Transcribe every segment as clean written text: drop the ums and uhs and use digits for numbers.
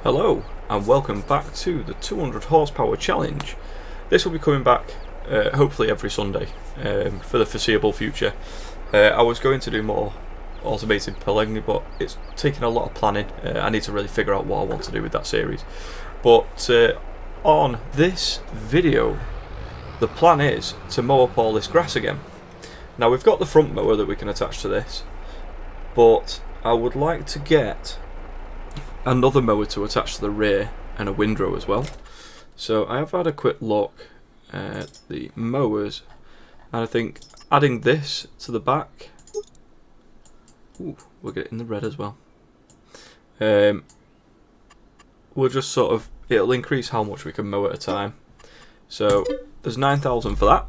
Hello and welcome back to the 200 horsepower challenge. This will be coming back hopefully every Sunday for the foreseeable future. I was going to do more automated pulling, but it's taken a lot of planning. I need to really figure out what I want to do with that series. But on this video, the plan is to mow up all this grass again. Now we've got the front mower that we can attach to this, but I would like to get another mower to attach to the rear and a windrow as well. So I have had a quick look at the mowers, and I think adding this to the back, ooh, we're getting the red as well, will just sort of, it'll increase how much we can mow at a time. So there's 9,000 for that,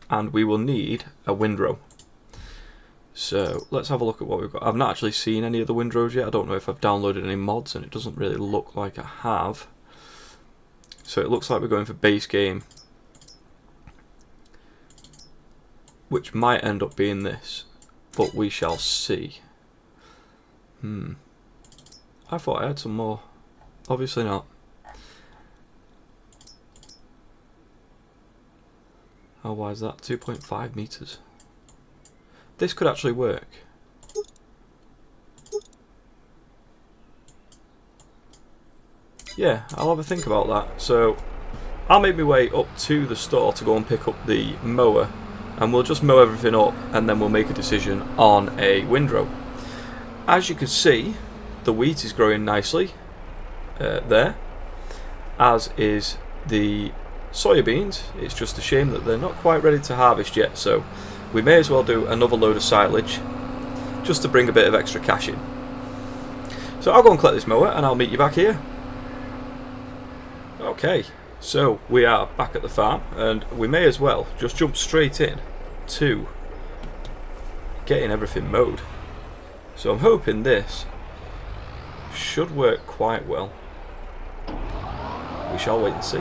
and we will need a windrow. So let's have a look at what we've got. I've not actually seen any of the windrows yet. I don't know if I've downloaded any mods, and it doesn't really look like I have. So it looks like we're going for base game, which might end up being this, but we shall see. I thought I had some more. Obviously not. How wide is that? 2.5 meters. This could actually work. Yeah, I'll have a think about that. So I'll make my way up to the store to go and pick up the mower, and we'll just mow everything up, and then we'll make a decision on a windrow. As you can see, the wheat is growing nicely there, as is the soybeans. It's just a shame that they're not quite ready to harvest yet, so we may as well do another load of silage just to bring a bit of extra cash in. So I'll go and collect this mower and I'll meet you back here. Okay, so we are back at the farm, and we may as well just jump straight in to getting everything mowed. So I'm hoping this should work quite well. We shall wait and see.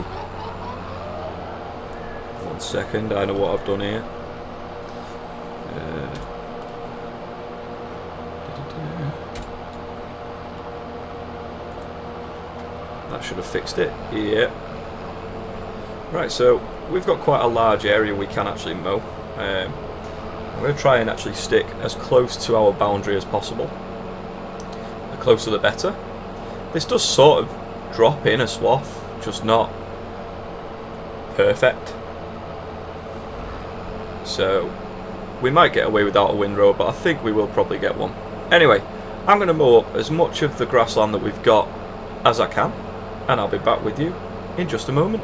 1 second, I know what I've done here. That should have fixed it. Yeah. Right, so we've got quite a large area we can actually mow. I'm going to try and actually stick as close to our boundary as possible. The closer the better. This does sort of drop in a swath, just not perfect. So we might get away without a windrow, but I think we will probably get one. Anyway, I'm going to mow up as much of the grassland that we've got as I can, and I'll be back with you in just a moment.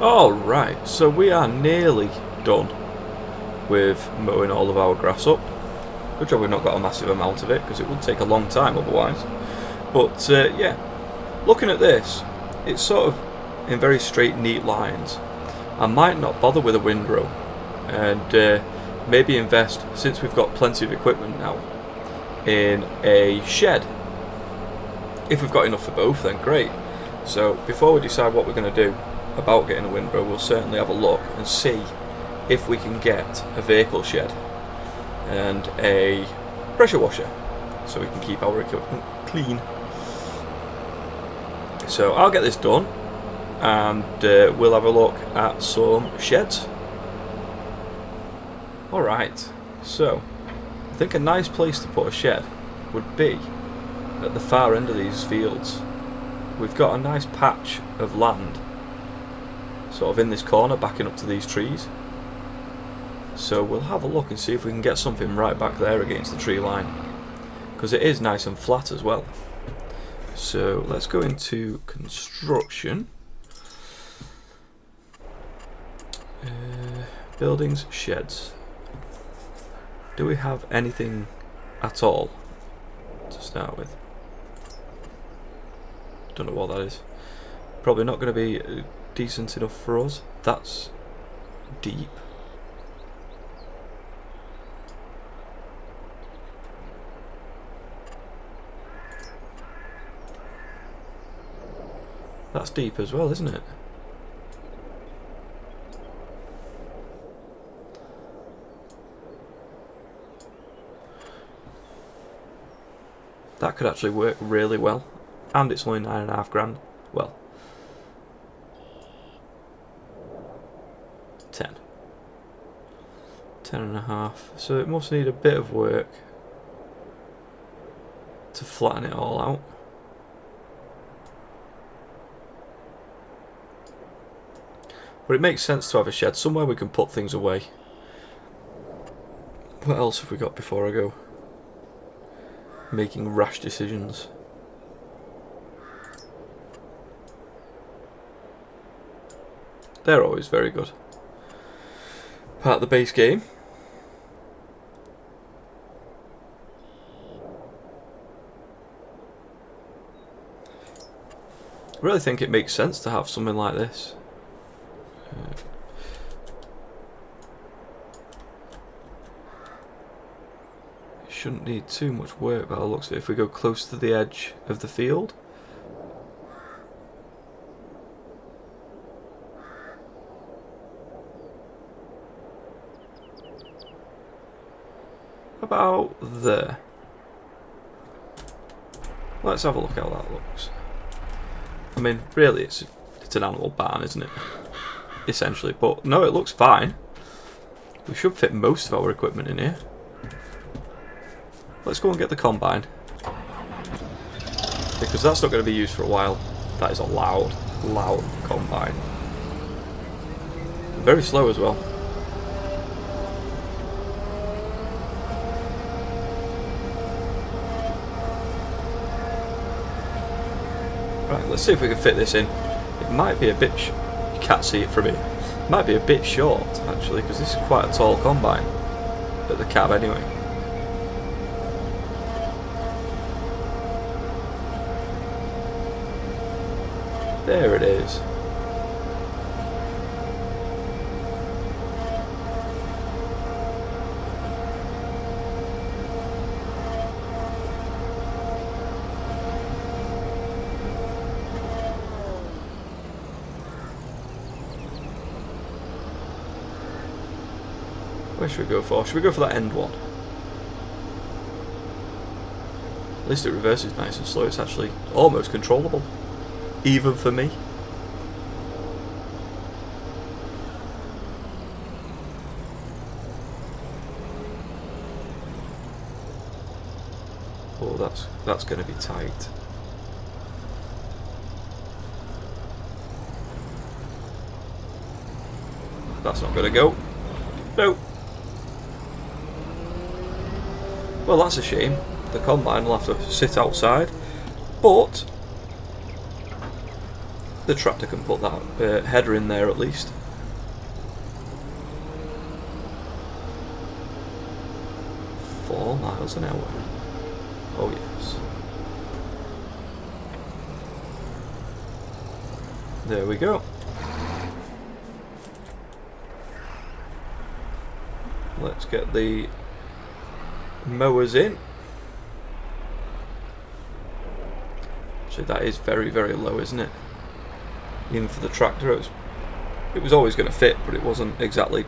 Alright, so we are nearly done with mowing all of our grass up. Good job we've not got a massive amount of it, because it would take a long time otherwise. But yeah, looking at this, it's sort of in very straight, neat lines. I might not bother with a windrow, and maybe invest, since we've got plenty of equipment now, in a shed. If we've got enough for both, then great. So before we decide what we're going to do about getting a windrow, we'll certainly have a look and see if we can get a vehicle shed and a pressure washer, so we can keep our equipment clean. So I'll get this done, and we'll have a look at some sheds. Alright, so I think a nice place to put a shed would be at the far end of these fields. We've got a nice patch of land sort of in this corner backing up to these trees. So we'll have a look and see if we can get something right back there against the tree line, because it is nice and flat as well. So let's go into construction. Buildings, sheds. Do we have anything at all to start with? Don't know what that is. Probably not going to be decent enough for us. That's deep. That's deep as well, isn't it? That could actually work really well. And it's only 9.5 grand. Well, 10. 10.5. So it must need a bit of work to flatten it all out. But it makes sense to have a shed somewhere we can put things away. What else have we got before I go making rash decisions? They're always very good. Part of the base game. I really think it makes sense to have something like this. It shouldn't need too much work by the looks of it if we go close to the edge of the field. About there. Let's have a look how that looks. I mean, really, it's an animal barn, isn't it? Essentially, but no, it looks fine. We should fit most of our equipment in here. Let's go and get the combine, because that's not going to be used for a while. That is a loud combine. Very slow as well. Right, let's see if we can fit this in. It might be a bit, you can't see it from here, it might be a bit short actually, because this is quite a tall combine at the cab anyway. There it is. Where should we go for? Should we go for that end one? At least it reverses nice and slow. It's actually almost controllable, even for me. Oh, that's going to be tight. That's not going to go. No. Well, that's a shame. The combine will have to sit outside, but the tractor can put that header in there at least. Miles an hour. Oh yes. There we go. Let's get the mowers in. So that is very, very low, isn't it? Even for the tractor, it was always going to fit, but it wasn't exactly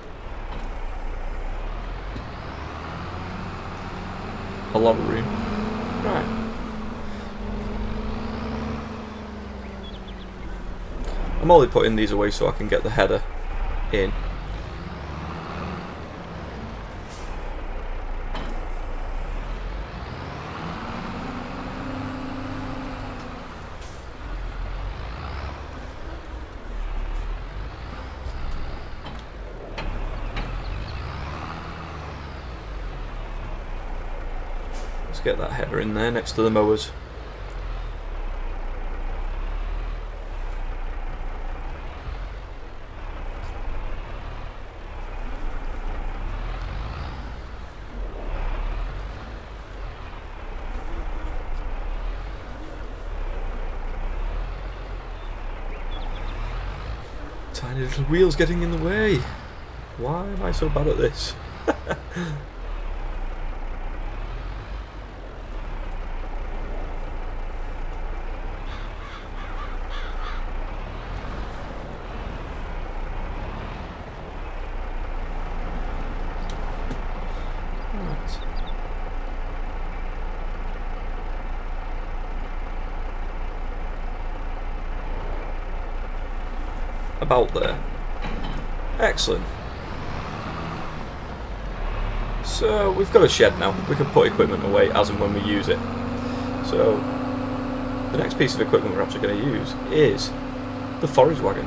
a lot of room. Right. I'm only putting these away so I can get the header in. Get that header in there next to the mowers. Tiny little wheels getting in the way. Why am I so bad at this? About there. Excellent. So we've got a shed now. We can put equipment away as and when we use it. So the next piece of equipment we're actually going to use is the forage wagon.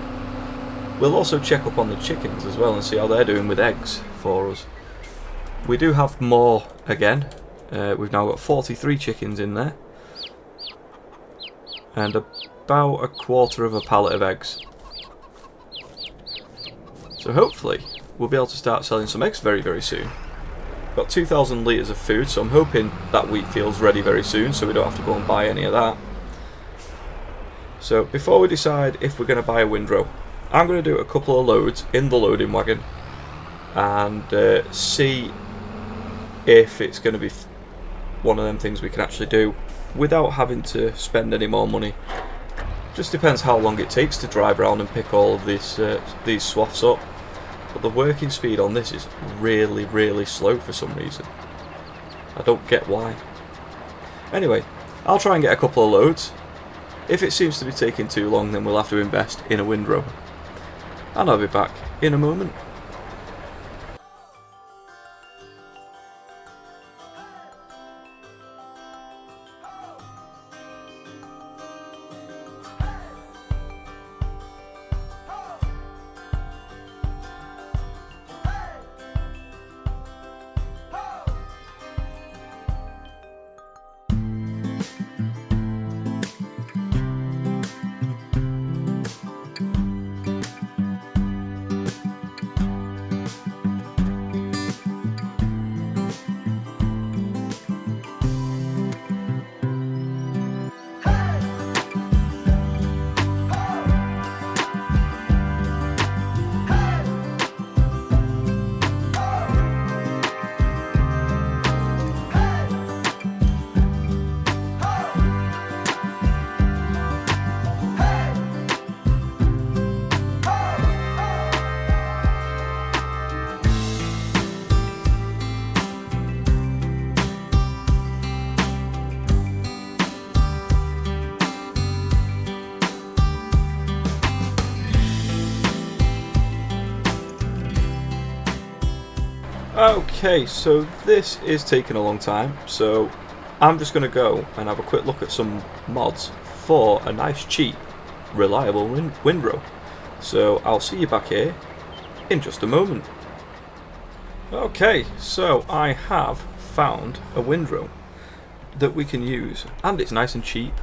We'll also check up on the chickens as well and see how they're doing with eggs for us. We do have more again. We've now got 43 chickens in there and about a quarter of a pallet of eggs. So hopefully we'll be able to start selling some eggs very, very soon. Got 2,000 litres of food, so I'm hoping that wheat field's ready very soon so we don't have to go and buy any of that. So before we decide if we're going to buy a windrow, I'm going to do a couple of loads in the loading wagon and see if it's going to be one of them things we can actually do without having to spend any more money. Just depends how long it takes to drive around and pick all of these swaths up. But the working speed on this is really, really slow for some reason. I don't get why. Anyway, I'll try and get a couple of loads. If it seems to be taking too long, then we'll have to invest in a windrow. And I'll be back in a moment. Okay, so this is taking a long time, so I'm just going to go and have a quick look at some mods for a nice, cheap, reliable windrow. So I'll see you back here in just a moment. Okay, so I have found a windrow that we can use, and it's nice and cheap.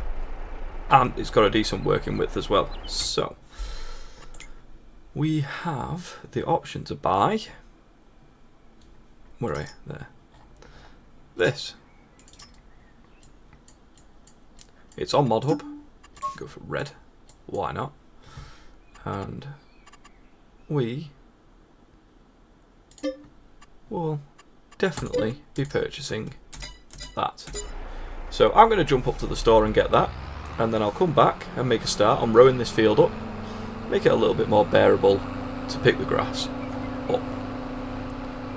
and it's got a decent working width as well. So we have the option to buy, where are I? There. This. It's on Mod Hub. Go for red. Why not? And we will definitely be purchasing that. So I'm going to jump up to the store and get that, and then I'll come back and make a start on rowing this field up, make it a little bit more bearable to pick the grass up.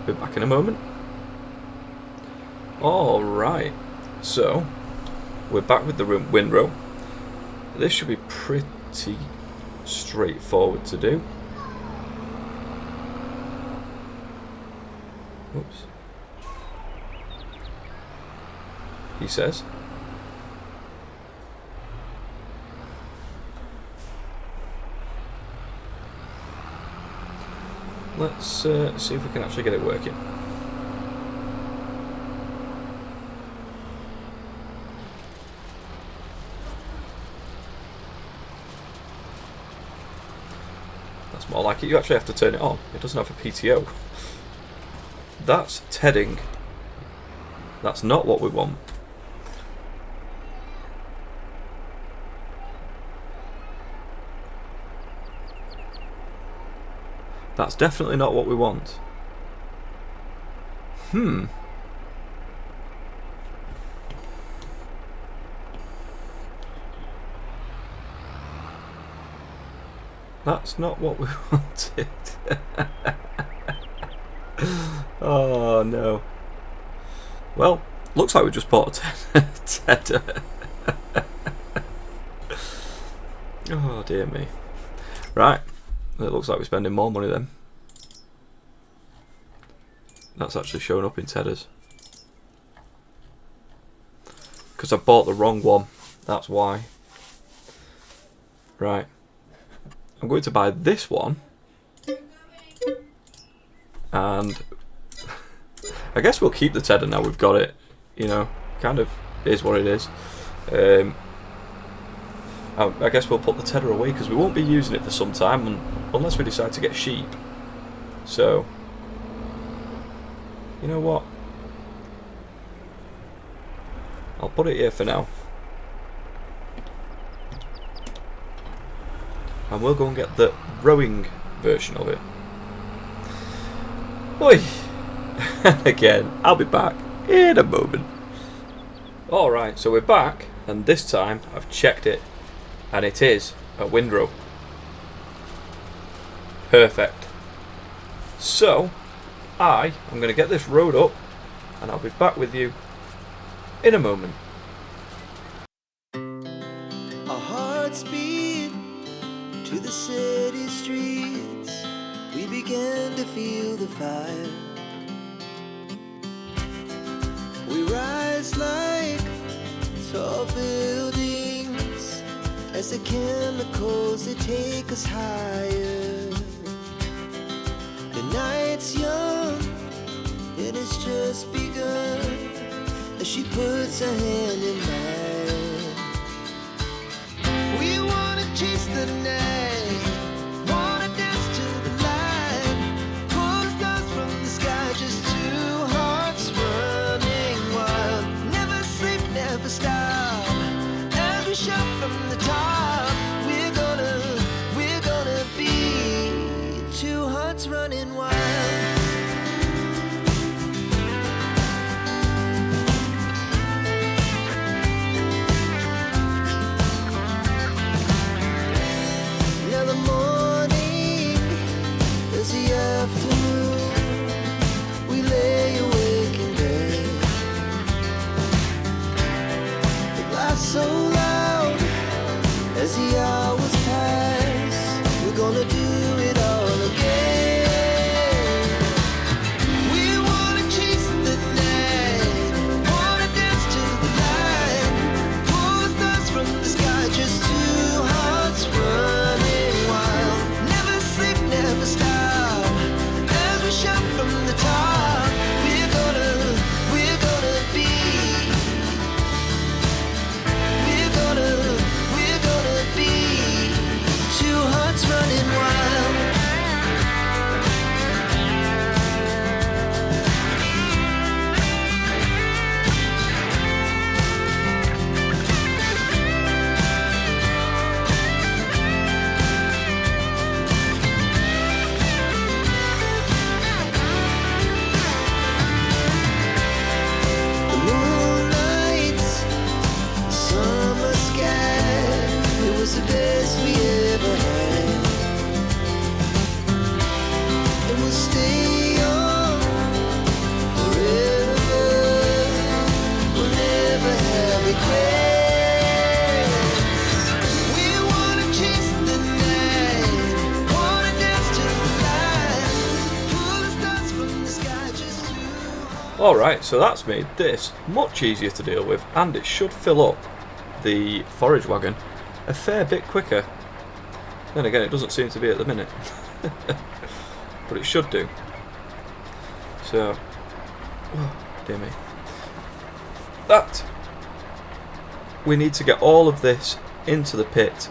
Be back in a moment. Alright, so we're back with the windrow. This should be pretty straightforward to do. Oops. He says. Let's see if we can actually get it working. That's more like it. You actually have to turn it on. It doesn't have a PTO. That's tedding. That's not what we want. That's definitely not what we want. That's not what we wanted. Oh no. Well, looks like we just bought a tedder. Oh dear me. Right. It looks like we're spending more money then. That's actually showing up in tedders. Because I bought the wrong one. That's why. Right. I'm going to buy this one. And I guess we'll keep the tedder now we've got it. You know, kind of is what it is. I guess we'll put the tedder away because we won't be using it for some time unless we decide to get sheep. So, you know what? I'll put it here for now. And we'll go and get the rowing version of it. Oi! Again, I'll be back in a moment. Alright, so we're back, and this time I've checked it, and it is a windrow. Perfect. So, I am going to get this rowed up, and I'll be back with you in a moment. Our hearts beat to the city streets. We began to feel the fire. We rise like tall buildings as the chemicals they take us higher. The night's young, it has just begun as she puts her hand in mine. We wanna chase the night, wanna dance to the light, pull the stars from the sky, just two hearts running wild. Never sleep, never stop, as we shout from the top. We're gonna be two hearts running wild. Now the morning is the afternoon. We lay awake in bed. The laughs so loud as the hours pass. We're gonna do it all again. We wanna chase the night, wanna dance to the light, pull the stars from the sky, just two hearts running wild. Alright, so that's made this much easier to deal with, and it should fill up the forage wagon a fair bit quicker. Then again, it doesn't seem to be at the minute. But it should do. So, oh, dear me. That, we need to get all of this into the pit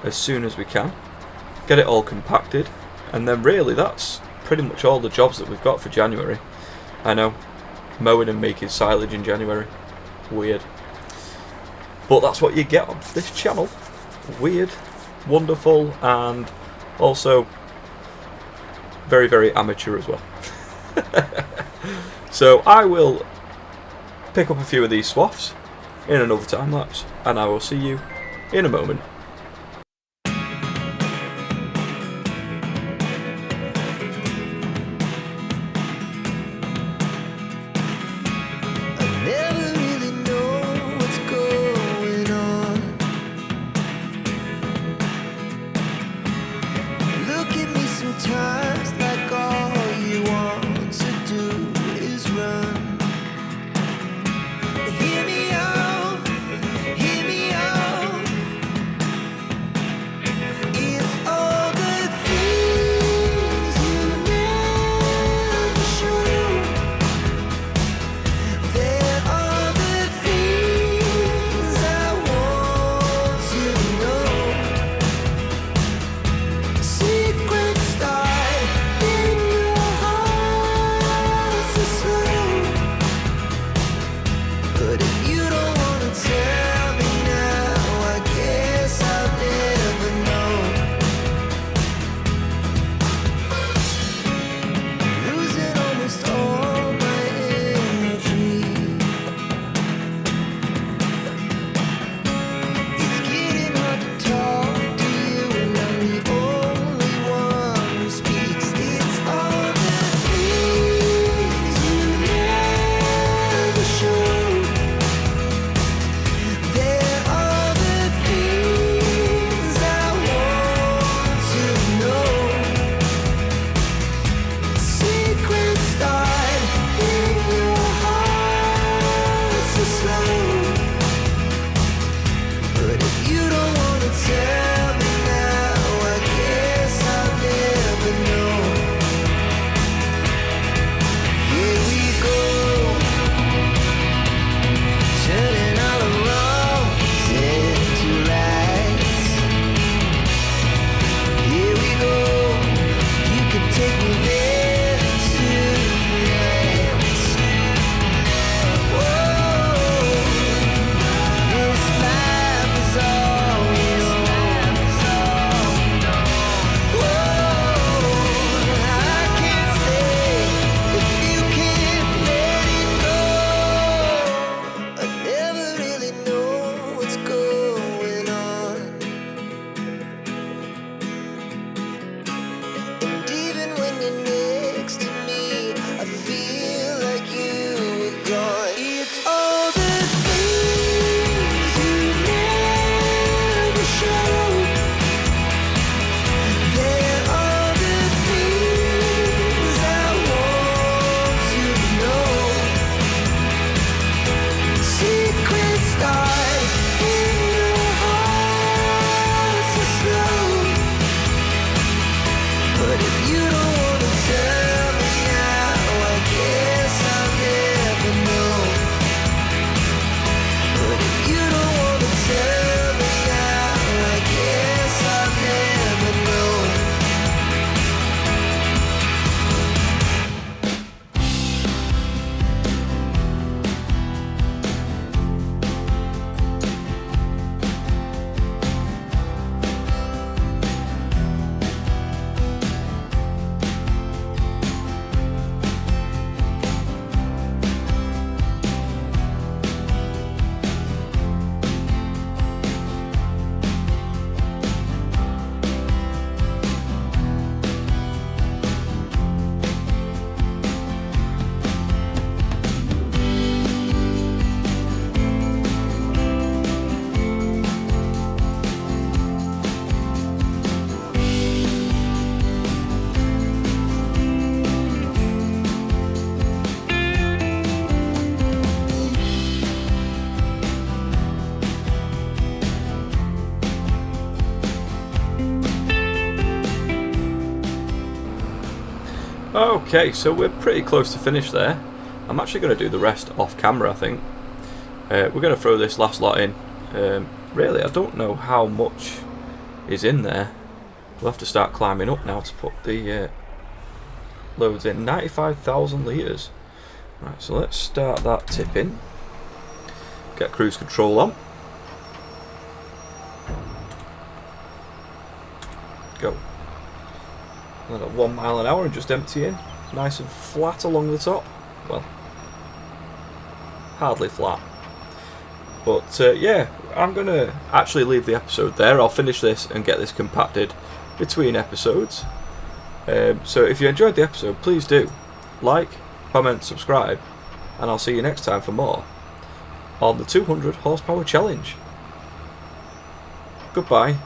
as soon as we can. Get it all compacted, and then really that's pretty much all the jobs that we've got for January. I know, mowing and making silage in January. Weird. But that's what you get on this channel. Weird, wonderful, and also very, very amateur as well. So I will pick up a few of these swaths in another time lapse, and I will see you in a moment. Never really know what's going on. Look at me sometimes like all you want to do is run. Hear me out, hear me out. Okay, so we're pretty close to finish there. I'm actually going to do the rest off camera, I think. We're going to throw this last lot in. Really, I don't know how much is in there. We'll have to start climbing up now to put the loads in. 95,000 litres. Right, so let's start that tipping. Get cruise control on. Go. And at 1 mile an hour and just emptying. Nice and flat along the top. Well, hardly flat. But yeah, I'm going to actually leave the episode there. I'll finish this and get this compacted between episodes. So if you enjoyed the episode, please do like, comment, subscribe, and I'll see you next time for more on the 200 horsepower challenge. Goodbye.